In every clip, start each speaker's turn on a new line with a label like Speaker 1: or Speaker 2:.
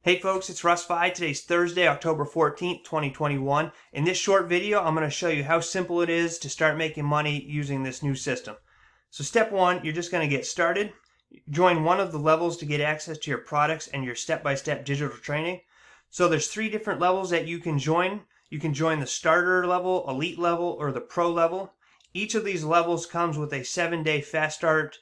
Speaker 1: Hey folks, it's Russ. Today's Thursday, October 14th, 2021. In this short video, I'm going to show you how simple it is to start making money using this new system. So step one, you're just going to get started. Join one of the levels to get access to your products and your step-by-step digital training. So there's 3 different levels that you can join. You can join the starter level, elite level, or the pro level. Each of these levels comes with a 7-day fast start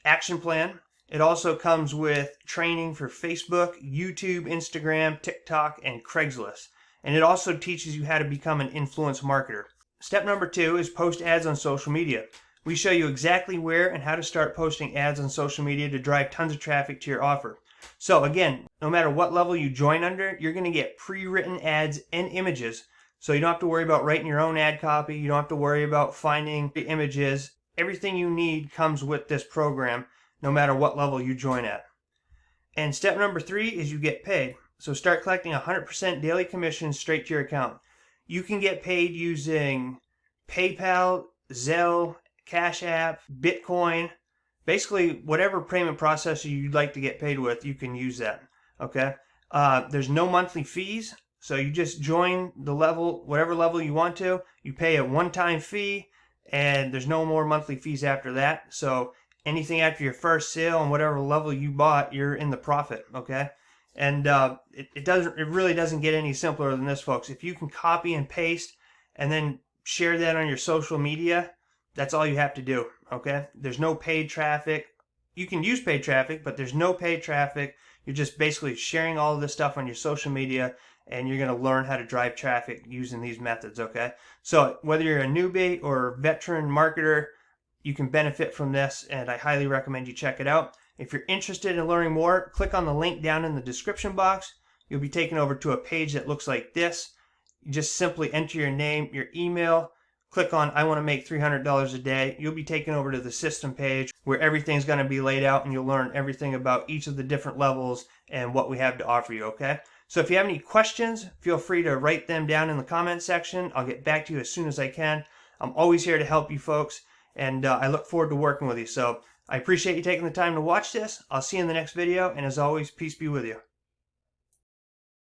Speaker 1: action plan. It also comes with training for Facebook, YouTube, Instagram, TikTok, and Craigslist. And it also teaches you how to become an influence marketer. Step number 2 is post ads on social media. We show you exactly where and how to start posting ads on social media to drive tons of traffic to your offer. So again, no matter what level you join under, you're going to get pre-written ads and images. So you don't have to worry about writing your own ad copy. You don't have to worry about finding the images. Everything you need comes with this program, no matter what level you join at. And step number 3 is you get paid. So start collecting 100% daily commissions straight to your account. You can get paid using PayPal, Zelle, Cash App, Bitcoin, basically whatever payment processor you'd like to get paid with, you can use that. Okay. There's no monthly fees, so you just join the level, whatever level you want to. You pay a one-time fee, and there's no more monthly fees after that. So anything after your first sale and whatever level you bought, you're in the profit. Okay. And it really doesn't get any simpler than this, folks. If you can copy and paste and then share that on your social media, that's all you have to do. Okay. There's no paid traffic. You can use paid traffic, but there's no paid traffic. You're just basically sharing all of this stuff on your social media, and you're going to learn how to drive traffic using these methods. Okay. So whether you're a newbie or veteran marketer, you can benefit from this, and I highly recommend you check it out. If you're interested in learning more, click on the link down in the description box. You'll be taken over to a page that looks like this. You just simply enter your name, your email, click on I want to make $300 a day. You'll be taken over to the system page where everything's going to be laid out, and you'll learn everything about each of the different levels and what we have to offer you, okay? So if you have any questions, feel free to write them down in the comment section. I'll get back to you as soon as I can. I'm always here to help you folks, and I look forward to working with you. So I appreciate you taking the time to watch this. I'll see you in the next video, and as always, peace be with you.